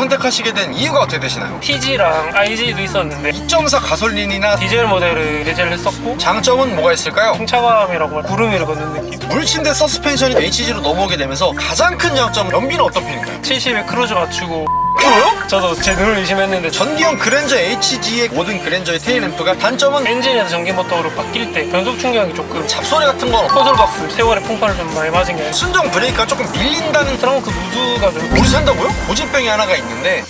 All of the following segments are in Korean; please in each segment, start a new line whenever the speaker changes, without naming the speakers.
선택하시게 된 이유가 어떻게 되시나요?
TG랑 IG도 있었는데
2.4 가솔린이나
디젤 모델을 배제를 했었고
장점은 뭐가 있을까요?
승차감이라고 말 구름 위를 걷는 느낌.
물침대 서스펜션이 HG로 넘어오게 되면서 가장 큰 장점은 연비는 어떤 편인가요?
70에 크루즈 맞추고
그래요?
저도 제 눈을 의심했는데
전기형 그랜저 HG의 모든 그랜저의 테일램프가 단점은
엔진에서 전기 모터로 바뀔 때 변속 충격이 조금
잡소리 같은 건 없고
콘솔박스 세월에 풍파를 좀 많이 맞은 게 아니라
순정 브레이크가 조금 밀린다는
트렁크 누드가 좀
우리 산다고요? 고질병이 하나가 있는데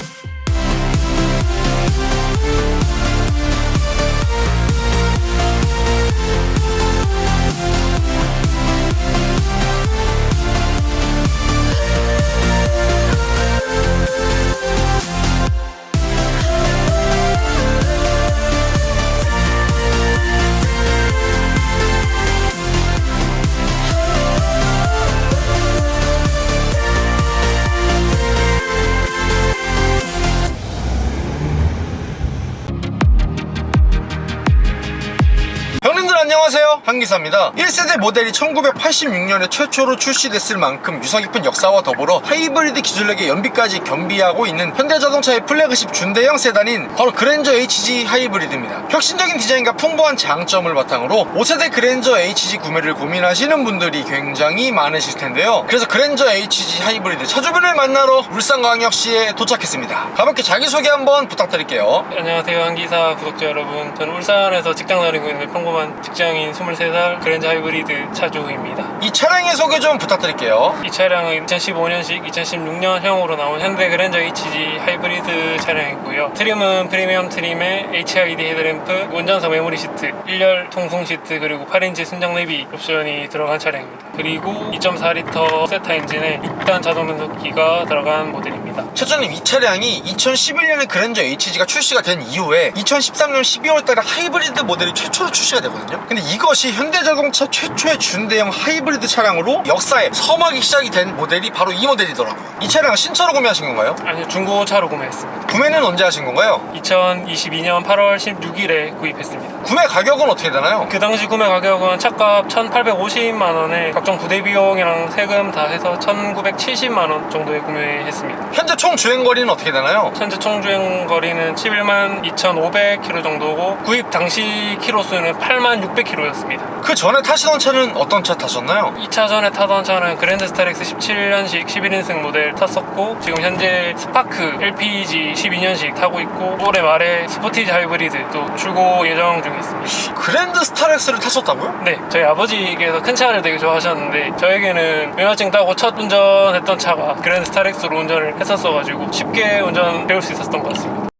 형님들 안녕하세요, 한기사입니다. 1세대 모델이 1986년에 최초로 출시됐을 만큼 유서 깊은 역사와 더불어 하이브리드 기술력의 연비까지 겸비하고 있는 현대자동차의 플래그십 준대형 세단인 바로 그랜저 HG 하이브리드입니다. 혁신적인 디자인과 풍부한 장점을 바탕으로 5세대 그랜저 HG 구매를 고민하시는 분들이 굉장히 많으실 텐데요. 그래서 그랜저 HG 하이브리드 차주분을 만나러 울산광역시에 도착했습니다. 가볍게 자기소개 한번 부탁드릴게요.
안녕하세요, 한기사 구독자 여러분. 저는 울산에서 직장 다니고 있는 평범한 직장인 23살 그랜저 하이브리드 차주입니다.
이 차량의 소개 좀 부탁드릴게요.
이 차량은 2015년식 2016년형으로 나온 현대 그랜저 HG 하이브리드 차량이고요. 트림은 프리미엄 트림에 HID 헤드램프, 운전석 메모리 시트, 1열 통풍 시트, 그리고 8인치 순정 내비 옵션이 들어간 차량입니다. 그리고 2.4L 세타 엔진에 6단 자동 변속기가 들어간 모델입니다.
차주님, 이 차량이 2011년에 그랜저 HG가 출시가 된 이후에 2013년 12월달에 하이브리드 모델이 최초로 출시가 되거든요. 근데 이것이 현대자동차 최초의 준대형 하이브리드 차량으로 역사에 서막이 시작이 된 모델이 바로 이 모델이더라고요. 이 차량은 신차로 구매하신 건가요?
아니요, 중고차로 구매했습니다.
구매는 언제 하신 건가요?
2022년 8월 16일에 구입했습니다.
구매 가격은 어떻게 되나요?
그 당시 구매 가격은 차값 1,850만원에 각종 부대 비용이랑 세금 다 해서 1,970만원 정도에 구매했습니다.
현재 총 주행거리는 어떻게 되나요?
현재 총 주행 거리는 11만 2,500km 정도고 구입 당시 키로수는 8만 600km였습니다.
그 전에 타시던 차는 어떤 차 타셨나요?
2차 전에 타던 차는 그랜드 스타렉스 17년식 11인승 모델 탔었고, 지금 현재 스파크 LPG 12년식 타고 있고, 올해 말에 스포티지 하이브리드 또 출고 예정 중에 있습니다.
그랜드 스타렉스를 타셨다고요?
네, 저희 아버지께서 큰 차를 되게 좋아하셨는데 저에게는 면허증 따고 첫 운전했던 차가 그랜드 스타렉스로 운전을 했었어가지고 쉽게 운전 배울 수 있었던 것 같습니다.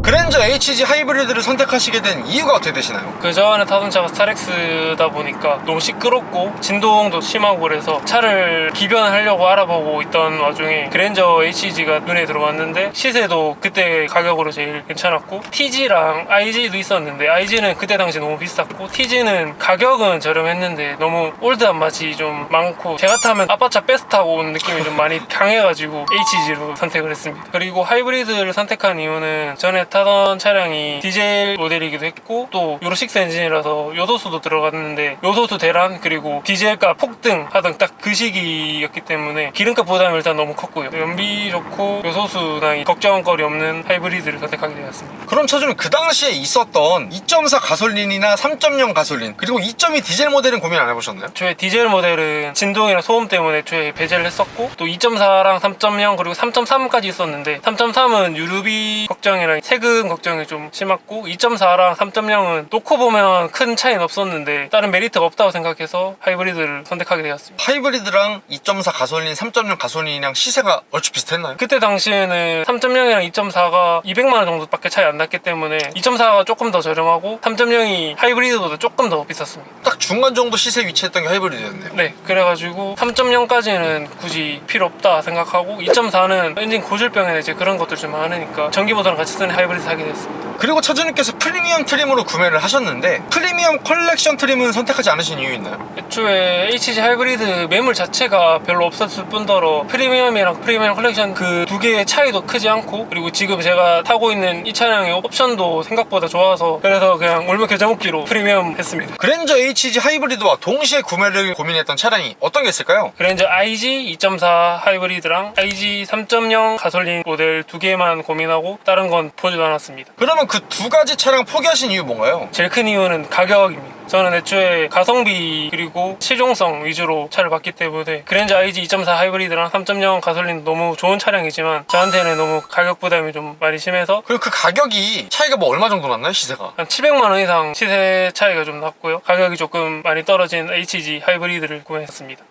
그랜저 HG 하이브리드를 선택하시게 된 이유가 어떻게 되시나요?
그 전에 타던 차가 스타렉스다 보니까 너무 시끄럽고 진동도 심하고 그래서 차를 기변하려고 알아보고 있던 와중에 그랜저 HG가 눈에 들어왔는데 시세도 그때 가격으로 제일 괜찮았고, TG랑 IG도 있었는데 IG는 그때 당시 너무 비쌌고 TG는 가격은 저렴했는데 너무 올드한 맛이 좀 많고 제가 타면 아빠 차 뺏어 타고 온 느낌이 좀 많이 강해가지고 HG로 선택을 했습니다. 그리고 하이브리드를 선택한 이유는 전에 타던 차량이 디젤 모델이기도 했고 또 유로6 엔진이라서 요소수도 들어갔는데 요소수 대란 그리고 디젤값 폭등 하던 딱 그 시기였기 때문에 기름값 부담이 일단 너무 컸고요. 연비 좋고 요소수나 걱정거리 없는 하이브리드를 선택하게 되었습니다.
그럼 차주는 그 당시에 있었던 2.4 가솔린이나 3.0 가솔린 그리고 2.2 디젤 모델은 고민 안 해보셨나요?
저의 디젤 모델은 진동이랑 소음 때문에 저의 배제를 했었고, 또 2.4랑 3.0 그리고 3.3까지 있었는데 3.3은 유류비 걱정이랑 세금 걱정이 좀 심했고, 2.4랑 3.0은 놓고 보면 큰 차이는 없었는데 다른 메리트가 없다고 생각해서 하이브리드를 선택하게 되었습니다.
하이브리드랑 2.4 가솔린, 3.0 가솔린이랑 시세가 얼추 비슷했나요?
그때 당시에는 3.0이랑 2.4가 200만원 정도밖에 차이 안 났기 때문에 2.4가 조금 더 저렴하고 3.0이 하이브리드보다 조금 더 비쌌습니다.
딱 중간 정도 시세 위치했던 게 하이브리드였네요.
네, 그래가지고 3.0까지는 굳이 필요 없다 생각하고 2.4는 엔진 고질병이나 이제 그런 것들 좀 많으니까 전기 모터랑 같이 쓰는 하이브리드 하이브리드 사게 됐습니다.
그리고 차주님께서 프리미엄 트림으로 구매를 하셨는데 프리미엄 컬렉션 트림은 선택하지 않으신 이유 있나요?
애초에 HG 하이브리드 매물 자체가 별로 없었을 뿐더러 프리미엄이랑 프리미엄 컬렉션 그 두 개의 차이도 크지 않고, 그리고 지금 제가 타고 있는 이 차량의 옵션도 생각보다 좋아서 그래서 그냥 올며 겨자 먹기로 프리미엄 했습니다.
그랜저 HG 하이브리드와 동시에 구매를 고민했던 차량이 어떤 게 있을까요?
그랜저 IG 2.4 하이브리드랑 IG 3.0 가솔린 모델 두 개만 고민하고 다른 건 보지도 않았습니다.
그러면 그 두 가지 차량 포기하신 이유 뭔가요?
제일 큰 이유는 가격입니다. 저는 애초에 가성비 그리고 실용성 위주로 차를 봤기 때문에 그랜저 IG 2.4 하이브리드랑 3.0 가솔린 너무 좋은 차량이지만 저한테는 너무 가격 부담이 좀 많이 심해서
그리고 그 가격이 차이가 뭐 얼마 정도 났나요, 시세가?
한 700만 원 이상 시세 차이가 좀 났고요. 가격이 조금 많이 떨어진 HG 하이브리드를 구매했습니다.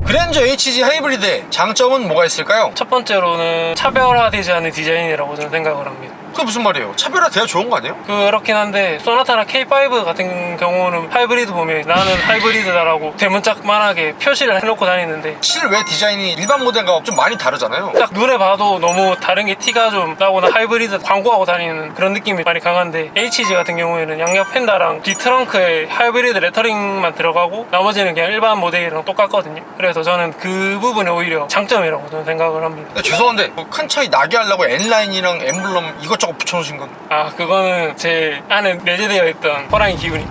그랜저 HG 하이브리드의 장점은 뭐가 있을까요?
첫 번째로는 차별화되지 않은 디자인이라고 저는 생각을 합니다.
그게 무슨 말이에요? 차별화돼야 좋은 거 아니에요?
그렇긴 한데 소나타나 K5 같은 경우는 하이브리드 보면 나는 하이브리드다라고 대문짝만하게 표시를 해놓고 다니는데
실외 디자인이 일반 모델과 좀 많이 다르잖아요.
딱 눈에 봐도 너무 다른 게 티가 좀 나거나 하이브리드 광고하고 다니는 그런 느낌이 많이 강한데 HG 같은 경우에는 양옆 펜다랑 뒤 트렁크에 하이브리드 레터링만 들어가고 나머지는 그냥 일반 모델이랑 똑같거든요. 그래서 저는 그 부분이 오히려 장점이라고 저는 생각을 합니다.
죄송한데 뭐큰 차이 나게 하려고 N라인이랑 엠블럼 이것저것 붙여놓으신 건
아, 그거는 제 안에 내재되어 있던 호랑이 기분이.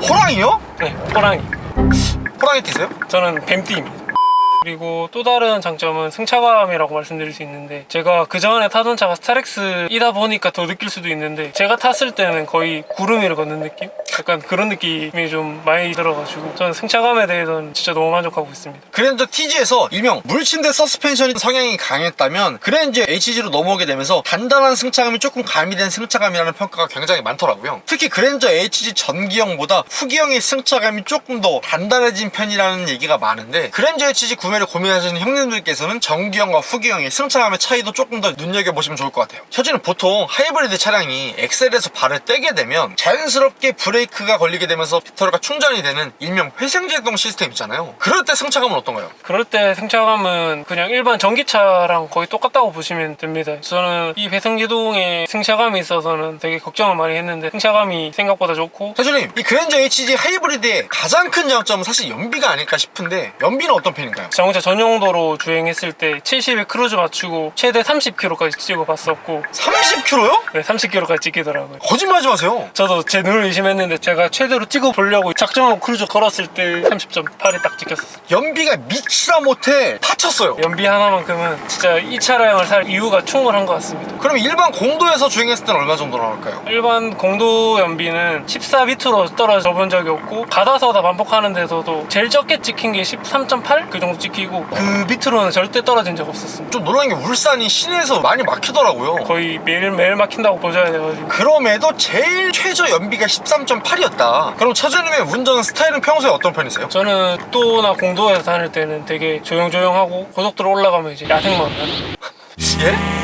호랑이요?
네, 호랑이.
호랑이 띠세요?
저는 뱀띠입니다. 그리고 또 다른 장점은 승차감이라고 말씀드릴 수 있는데, 제가 그 전에 타던 차가 스타렉스이다 보니까 더 느낄 수도 있는데 제가 탔을 때는 거의 구름 위를 걷는 느낌? 약간 그런 느낌이 좀 많이 들어가지고 저는 승차감에 대해서는 진짜 너무 만족하고 있습니다.
그랜저 TG에서 일명 물침대 서스펜션이 성향이 강했다면 그랜저 HG로 넘어오게 되면서 단단한 승차감이 조금 가미된 승차감이라는 평가가 굉장히 많더라고요. 특히 그랜저 HG 전기형보다 후기형의 승차감이 조금 더 단단해진 편이라는 얘기가 많은데, 그랜저 HG 구매를 고민하시는 형님들께서는 전기형과 후기형의 승차감의 차이도 조금 더 눈여겨보시면 좋을 것 같아요. 현재는 보통 하이브리드 차량이 엑셀에서 발을 떼게 되면 자연스럽게 브레이크가 걸리게 되면서 배터리가 충전이 되는 일명 회생제동 시스템 있잖아요. 그럴 때 승차감은 어떤가요?
그럴 때 승차감은 그냥 일반 전기차랑 거의 똑같다고 보시면 됩니다. 저는 이 회생제동에 승차감이 있어서는 되게 걱정을 많이 했는데 승차감이 생각보다 좋고.
사장님, 이 그랜저 HG 하이브리드의 가장 큰 장점은 사실 연비가 아닐까 싶은데 연비는 어떤 편인가요?
자동차 전용도로 주행했을 때 70에 크루즈 맞추고 최대 30km까지 찍어봤었고.
30km요?
네, 30km까지 찍히더라고요.
거짓말하지 마세요.
저도 제 눈을 의심했는데 제가 최대로 찍어보려고 작정하고 크루즈 걸었을 때 30.8에 딱 찍혔었어요.
연비가 미치다 못해 다쳤어요.
연비 하나만큼은 진짜 이 차량을 살 이유가 충분한 것 같습니다.
그럼 일반 공도에서 주행했을 때는 얼마 정도 나올까요?
일반 공도 연비는 14 밑으로 떨어져 본 적이 없고, 가다서다 반복하는 데서도 제일 적게 찍힌 게 13.8? 그 정도 찍히고 그 밑으로는 절대 떨어진 적 없었습니다.
좀 놀란 게 울산이 시내에서 많이 막히더라고요.
거의 매일매일 막힌다고 보셔야 돼가지고.
그럼에도 제일 최저 연비가 13.8이었다. 그럼 차주님의 운전 스타일은 평소에 어떤 편이세요?
저는 국도나 공도에서 다닐 때는 되게 조용조용하고 고속도로 올라가면 이제 야생만 나요.
예?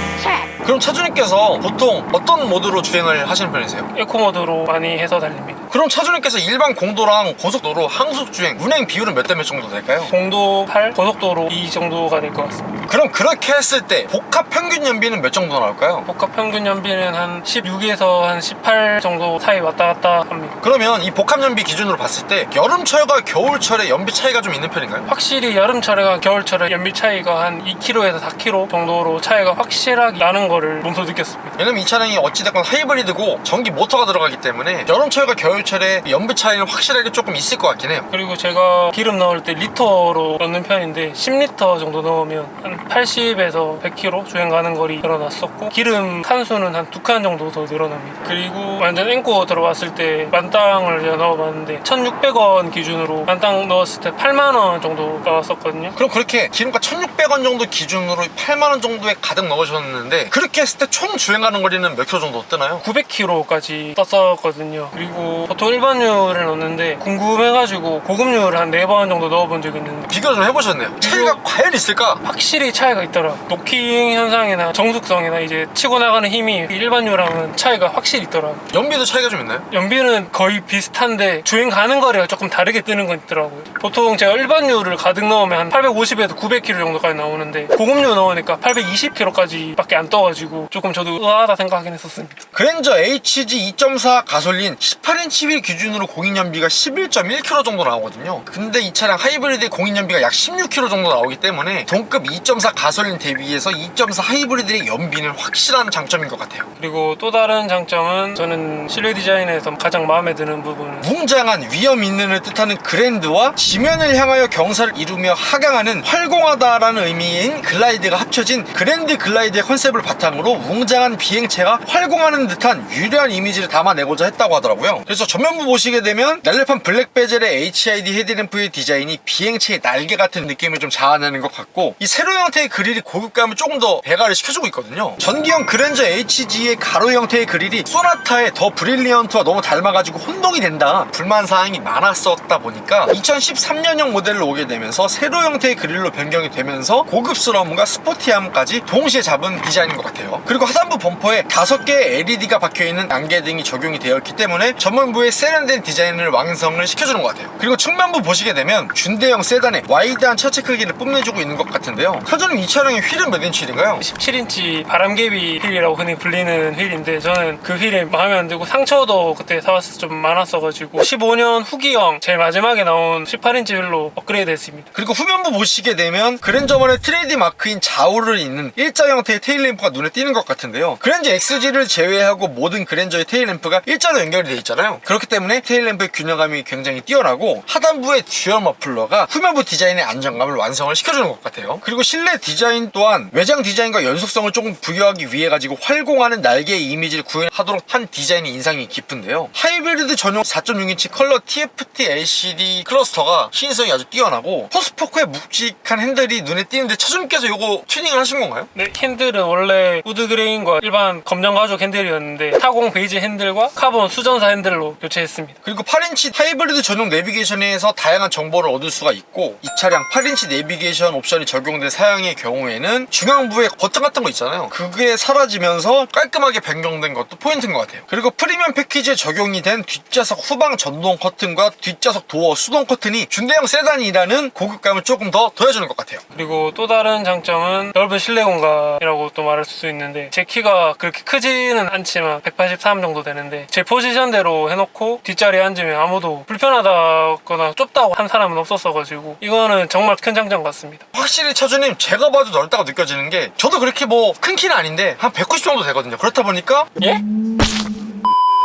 그럼 차주님께서 보통 어떤 모드로 주행을 하시는 편이세요?
에코 모드로 많이 해서 달립니다.
그럼 차주님께서 일반 공도랑 고속도로 항속 주행 운행 비율은 몇 대 몇 정도 될까요?
공도 8, 고속도로 2 정도가 될 것 같습니다.
그럼 그렇게 했을 때 복합 평균 연비는 몇 정도 나올까요?
복합 평균 연비는 한 16에서 한 18 정도 사이 왔다 갔다 합니다.
그러면 이 복합 연비 기준으로 봤을 때 여름철과 겨울철에 연비 차이가 좀 있는 편인가요?
확실히 여름철이랑 겨울철에 연비 차이가 한 2km에서 4km 정도로 차이가 확실하게 나는 거를 몸소 느꼈습니다.
왜냐면 이 차량이 어찌됐건 하이브리드고 전기 모터가 들어가기 때문에 여름철과 겨울철에 연비 차이는 확실하게 조금 있을 것 같긴 해요.
그리고 제가 기름 넣을 때 리터로 넣는 편인데 10리터 정도 넣으면 한 80에서 100km 주행 가는 거리 늘어났었고, 기름 칸수는 한 2칸 정도 더 늘어납니다. 그리고 완전 앵꼬 들어갔을 때 만땅을 제가 넣어봤는데 1,600원 기준으로 만땅 넣었을 때 8만원 정도 나왔었거든요.
그럼 그렇게 기름가 1,600원 정도 기준으로 8만원 정도에 가득 넣으셨는데 그렇게 했을 때 총 주행가는 거리는 몇 킬로 정도 뜨나요?
900km까지 떴었거든요. 그리고 보통 일반유를 넣는데 궁금해가지고 고급유를 한 4번 정도 넣어본 적이 있는데
비교 좀 해보셨네요. 차이가 과연 있을까?
확실히 확실히 차이가 있더라. 노킹 현상이나 정숙성이나 이제 치고 나가는 힘이 일반유랑은 차이가 확실히 있더라.
연비도 차이가 좀 있나요?
연비는 거의 비슷한데 주행 가는 거리가 조금 다르게 뜨는 건 있더라고요. 보통 제가 일반유를 가득 넣으면 한 850에서 900km 정도까지 나오는데 고급유 넣으니까 820km까지 밖에 안 떠가지고 조금 저도 의아하다 생각하긴 했었습니다.
그랜저 HG 2.4 가솔린 18인치 휠 기준으로 공인연비가 11.1km 정도 나오거든요. 근데 이 차량 하이브리드의 공인연비가 약 16km 정도 나오기 때문에 동급 2.4 가솔린 대비해서 2.4 하이브리드의 연비는 확실한 장점인 것 같아요.
그리고 또 다른 장점은 저는 실내 디자인에서 가장 마음에 드는 부분은
웅장한 위험 있는을 뜻하는 그랜드와 지면을 향하여 경사를 이루며 하강하는 활공하다라는 의미인 글라이드가 합쳐진 그랜드 글라이드의 컨셉을 바탕으로 웅장한 비행체가 활공하는 듯한 유려한 이미지를 담아내고자 했다고 하더라고요. 그래서 전면부 보시게 되면 날렵한 블랙 베젤의 HID 헤드램프의 디자인이 비행체의 날개 같은 느낌을 좀 자아내는 것 같고, 이 세로 형태의 그릴이 고급감을 조금 더 배가를 시켜주고 있거든요. 전기형 그랜저 HG의 가로 형태의 그릴이 소나타의 더 브릴리언트와 너무 닮아가지고 혼동이 된다, 불만사항이 많았었다 보니까 2013년형 모델로 오게 되면서 세로 형태의 그릴로 변경이 되면서 고급스러움과 스포티함까지 동시에 잡은 디자인인 것 같아요. 그리고 하단부 범퍼에 5개의 LED가 박혀있는 안개등이 적용이 되어 있기 때문에 전면부의 세련된 디자인을 완성을 시켜주는 것 같아요. 그리고 측면부 보시게 되면 준대형 세단에 와이드한 차체 크기를 뽐내주고 있는 것 같은데요. 사장님, 이 차량의 휠은 몇 인치 휠인가요?
17인치 바람개비 휠이라고 흔히 불리는 휠인데 저는 그 휠이 마음에 안 들고 상처도 그때 사왔을 때 좀 많았어가지고 15년 후기형 제일 마지막에 나온 18인치 휠로 업그레이드 했습니다.
그리고 후면부 보시게 되면 그랜저만의 트레이드 마크인 좌우를 잇는 일자 형태의 테일램프가 눈에 띄는 것 같은데요. 그랜저 XG를 제외하고 모든 그랜저의 테일램프가 일자로 연결이 되어 있잖아요. 그렇기 때문에 테일램프의 균형감이 굉장히 뛰어나고 하단부의 듀얼 머플러가 후면부 디자인의 안정감을 완성을 시켜주는 것 같아요. 그리고 실내 디자인 또한 외장 디자인과 연속성을 조금 부여하기 위해 가지고 활공하는 날개의 이미지를 구현하도록 한 디자인이 인상이 깊은데요. 하이브리드 전용 4.6인치 컬러 TFT LCD 클러스터가 시인성이 아주 뛰어나고 포스포크의 묵직한 핸들이 눈에 띄는데 차주님께서 이거 튜닝을 하신 건가요?
네, 핸들은 원래 우드 그레인과 일반 검정 가죽 핸들이었는데 타공 베이지 핸들과 카본 수전사 핸들로 교체했습니다.
그리고 8인치 하이브리드 전용 내비게이션에서 다양한 정보를 얻을 수가 있고, 이 차량 8인치 내비게이션 옵션이 적용된 사양의 경우에는 중앙부에 버튼 같은 거 있잖아요. 그게 사라지면서 깔끔하게 변경된 것도 포인트인 것 같아요. 그리고 프리미엄 패키지에 적용이 된 뒷좌석 후방 전동 커튼과 뒷좌석 도어 수동 커튼이 준대형 세단이라는 고급감을 조금 더 더해주는 것 같아요.
그리고 또 다른 장점은 넓은 실내 공간이라고 또 말할 수 있는데, 제 키가 그렇게 크지는 않지만 183 정도 되는데 제 포지션대로 해놓고 뒷자리에 앉으면 아무도 불편하다거나 좁다고 한 사람은 없었어가지고 이거는 정말 큰 장점 같습니다.
확실히 차주님, 제가 봐도 넓다고 느껴지는 게, 저도 그렇게 뭐 큰 키는 아닌데 한 190 정도 되거든요. 그렇다 보니까
예?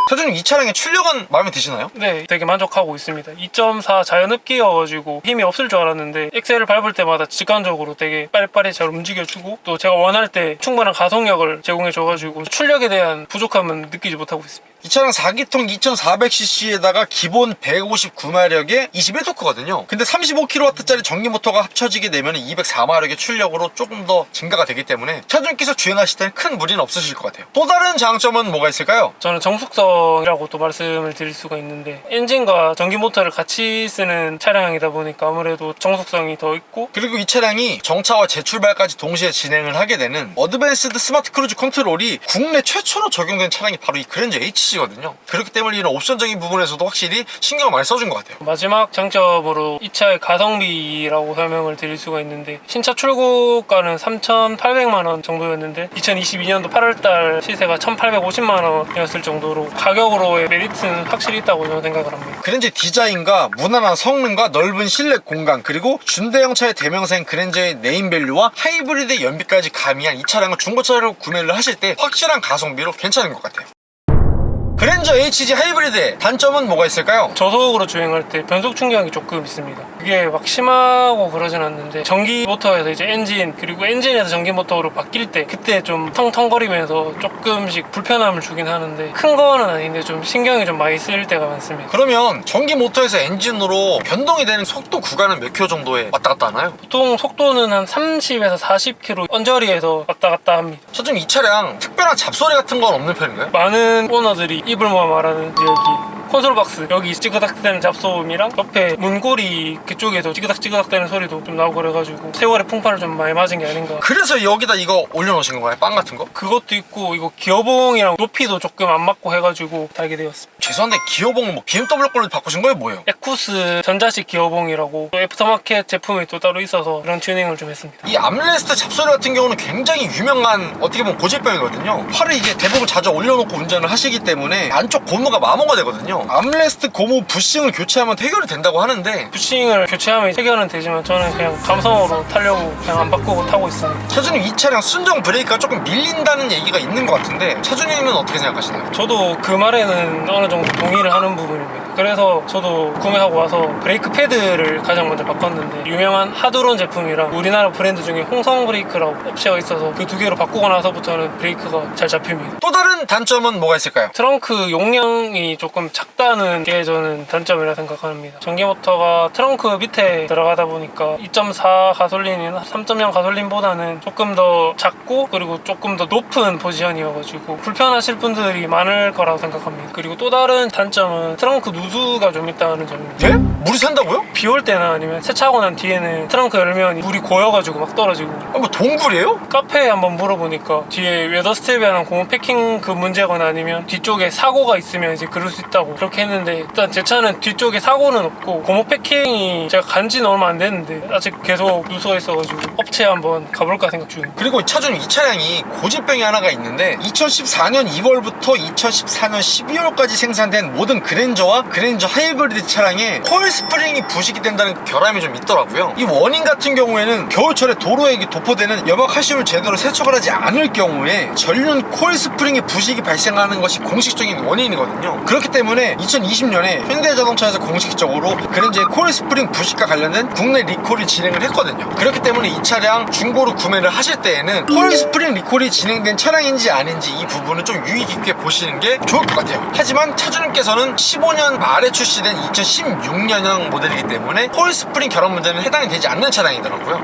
차주님, 이 차량의 출력은 마음에 드시나요?
네, 되게 만족하고 있습니다. 2.4 자연흡기여가지고 힘이 없을 줄 알았는데 엑셀을 밟을 때마다 직관적으로 되게 빠릿빠릿 잘 움직여주고, 또 제가 원할 때 충분한 가속력을 제공해줘가지고 출력에 대한 부족함은 느끼지 못하고 있습니다.
이 차량 4기통 2400cc에다가 기본 159마력에 21토크거든요. 근데 35kW짜리 전기 모터가 합쳐지게 되면 204마력의 출력으로 조금 더 증가가 되기 때문에 차주님께서 주행하실 때는 큰 무리는 없으실 것 같아요. 또 다른 장점은 뭐가 있을까요?
저는 정숙성이라고 또 말씀을 드릴 수가 있는데, 엔진과 전기 모터를 같이 쓰는 차량이다 보니까 아무래도 정숙성이 더 있고,
그리고 이 차량이 정차와 재출발까지 동시에 진행을 하게 되는 어드밴스드 스마트 크루즈 컨트롤이 국내 최초로 적용된 차량이 바로 이 그랜저 HG거든요. 그렇기 때문에 이런 옵션적인 부분에서도 확실히 신경을 많이 써준 것 같아요.
마지막 장점으로 이 차의 가성비라고 설명을 드릴 수가 있는데, 신차 출고가는 3,800만원 정도였는데 2022년도 8월달 시세가 1,850만원이었을 정도로 가격으로의 메리트는 확실히 있다고 저는 생각을 합니다.
그랜저의 디자인과 무난한 성능과 넓은 실내 공간, 그리고 준대형차의 대명사인 그랜저의 네임밸류와 하이브리드 연비까지 가미한 이 차량을 중고차로 구매를 하실 때 확실한 가성비로 괜찮은 것 같아요. 그랜저 HG 하이브리드의 단점은 뭐가 있을까요?
저속으로 주행할 때 변속 충격이 조금 있습니다. 그게 막 심하고 그러진 않는데, 전기 모터에서 이제 엔진, 그리고 엔진에서 전기 모터로 바뀔 때 그때 좀 텅텅거리면서 조금씩 불편함을 주긴 하는데, 큰 거는 아닌데 좀 신경이 좀 많이 쓰일 때가 많습니다.
그러면 전기 모터에서 엔진으로 변동이 되는 속도 구간은 몇 킬로 정도에 왔다 갔다 하나요?
보통 속도는 한 30에서 40km 언저리에서 왔다 갔다 합니다.
차주님, 이 차량 특별한 잡소리 같은 건 없는 편인가요?
많은 오너들이 입을 모아 말하는 지역이 콘솔 박스 여기 찌그닥대는 잡소음이랑 옆에 문고리 그쪽에서 찌그닥찌그닥대는 소리도 좀 나고 그래가지고 세월의 풍파를 좀 많이 맞은 게 아닌가.
그래서 여기다 이거 올려놓으신 건가요? 빵 같은 거?
그것도 있고 이거 기어봉이랑 높이도 조금 안 맞고 해가지고 달게 되었습니다.
죄송한데 기어봉 뭐 BMW 걸로 바꾸신 거예요? 뭐예요?
에쿠스 전자식 기어봉이라고 또 애프터마켓 제품이 또 따로 있어서 그런 튜닝을 좀 했습니다.
이 암레스트 잡소리 같은 경우는 굉장히 유명한 어떻게 보면 고질병이거든요. 팔을 이게 대부분 자주 올려놓고 운전을 하시기 때문에 안쪽 고무가 마모가 되거든요. 암레스트 고무 부싱을 교체하면 해결이 된다고 하는데
부싱을 교체하면 해결은 되지만 저는 그냥 감성으로 타려고 그냥 안 바꾸고 타고 있습니다.
차주님 이 차량 순정 브레이크가 조금 밀린다는 얘기가 있는 것 같은데 차주님은 어떻게 생각하시나요?
저도 그 말에는 어느 정도 동의를 하는 부분입니다. 그래서 저도 구매하고 와서 브레이크 패드를 가장 먼저 바꿨는데 유명한 하드론 제품이랑 우리나라 브랜드 중에 홍성 브레이크라고 업체가 있어서 그 두 개로 바꾸고 나서부터는 브레이크가 잘 잡힙니다.
또 다른 단점은 뭐가 있을까요?
트렁크 용량이 조금 작다는 게 저는 단점이라 생각합니다. 전기 모터가 트렁크 밑에 들어가다 보니까 2.4 가솔린이나 3.0 가솔린보다는 조금 더 작고 그리고 조금 더 높은 포지션이어가지고 불편하실 분들이 많을 거라고 생각합니다. 그리고 또 다른 단점은 트렁크 누수가 좀 있다는 점입니다.
예? 물이 샌다고요?
비 올 때나 아니면 세차하고 난 뒤에는 트렁크 열면 물이 고여가지고 막 떨어지고.
뭐 동굴이에요?
카페에 한번 물어보니까 뒤에 웨더스텝에 하는 고무 패킹 그 문제거나 아니면 뒤쪽에 사고가 있으면 이제 그럴 수 있다고 그렇게 했는데 일단 제 차는 뒤쪽에 사고는 없고 고무 패킹이 제가 간지는 얼마 안 됐는데 아직 계속 누수가 있어가지고 업체에 한번 가볼까 생각 중입니다.
그리고 차주님 이 차량이 고질병이 하나가 있는데 2014년 2월부터 2014년 12월까지 생산된 모든 그랜저와 그랜저 하이브리드 차량에 코일 스프링이 부식이 된다는 결함이 좀 있더라고요. 이 원인 같은 경우에는 겨울철에 도로에 도포되는 염화칼슘을 제대로 세척을 하지 않을 경우에 전륜 코일 스프링의 부식이 발생하는 것이 공식적인 원인이거든요. 그렇기 때문에 2020년에 현대자동차에서 공식적으로 그랜저의 코일 스프링 부식과 관련된 국내 리콜이 진행을 했거든요. 그렇기 때문에 이 차량 중고로 구매를 하실 때에는 코일 스프링 리콜이 진행된 차량인지 아닌지 이 부분은 좀 유의 깊게 보시는 게 좋을 것 같아요. 하지만 차주님께서는 15년 말에 출시된 2016년형 모델이기 때문에 코일 스프링 결함 문제는 해당이 되지 않는 차량이더라고요.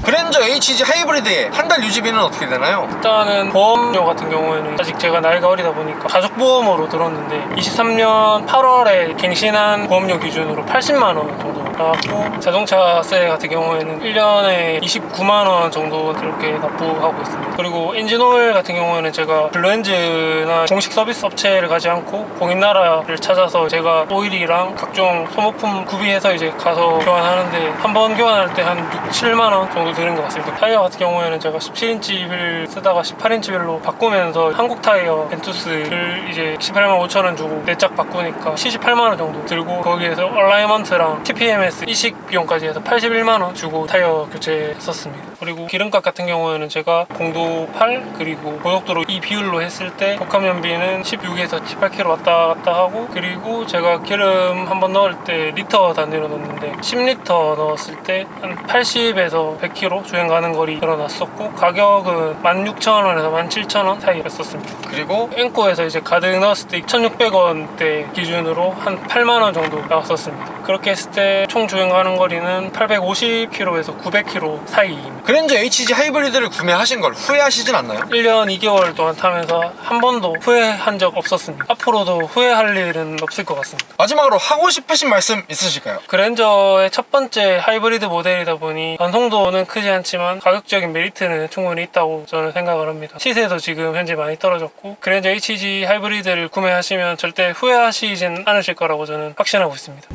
그랜저 HG 하이브리드의 한 달 유지비는 어떻게 되나요?
일단은 보험료 같은 경우에는 아직 제가 나이가 어리다 보니까 가족보험으로 들었는데 23년 8월에 갱신한 보험료 기준으로 80만원 정도 나왔고 자동차세 같은 경우에는 1년에 29만원 정도 그렇게 납부하고 있습니다. 그리고 엔진오일 같은 경우에는 제가 블루엔즈나 공식 서비스 업체를 가지 않고 공인나라를 찾아서 제가 오일이랑 각종 소모품 구비해서 이제 가서 교환하는데 한 번 교환할 때 한 6, 7만원 정도 드는 것 같습니다. 타이어 같은 경우에는 제가 17인치 휠 쓰다가 18인치 휠로 바꾸면서 한국 타이어 벤투스를 이제 18만 5천원 주고 4짝 바꾸니까 78만원 정도 들고 거기에서 얼라이먼트랑 TPMS 이식 비용까지 해서 81만원 주고 타이어 교체했었습니다. 그리고 기름값 같은 경우에는 제가 공도 8 그리고 고속도로 이 비율로 했을 때 복합 연비는 16에서 18km 왔다 갔다 하고 그리고 제가 기름 한번 넣을 때 리터 단위로 넣는데 10리터 넣었을 때 한 80에서 100km 주행 가는 거리 늘어났었고 가격은 16,000원에서 17,000원 사이였었습니다.
그리고
앵코에서 이제 가득 넣었을 때 1,600원대 기준으로 한 8만원 정도 나왔었습니다. 그렇게 했을 때 총 주행 가는 거리는 850km에서 900km 사이입니다.
그랜저 HG 하이브리드를 구매하신 걸 후회하시진 않나요?
1년 2개월 동안 타면서 한 번도 후회한 적 없었습니다. 앞으로도 후회할 일은 없을 것 같습니다.
마지막으로 하고 싶으신 말씀 있으실까요?
그랜저의 첫 번째 하이브리드 모델이다 보니 완성도는 크지 않지만 가격적인 메리트는 충분히 있다고 저는 생각을 합니다. 시세도 지금 현재 많이 떨어졌고 그랜저 HG 하이브리드를 구매하시면 절대 후회하시진 않으실 거라고 저는 확신하고 있습니다.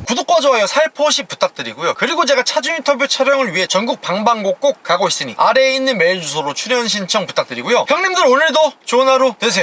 구독과 좋아요 살포시 부탁드리고요. 그리고 제가 차주 인터뷰 촬영을 위해 전국 방방곡곡 가고 있으니 아래에 있는 메일 주소로 출연 신청 부탁드리고요. 형님들 오늘도 좋은 하루 되세요.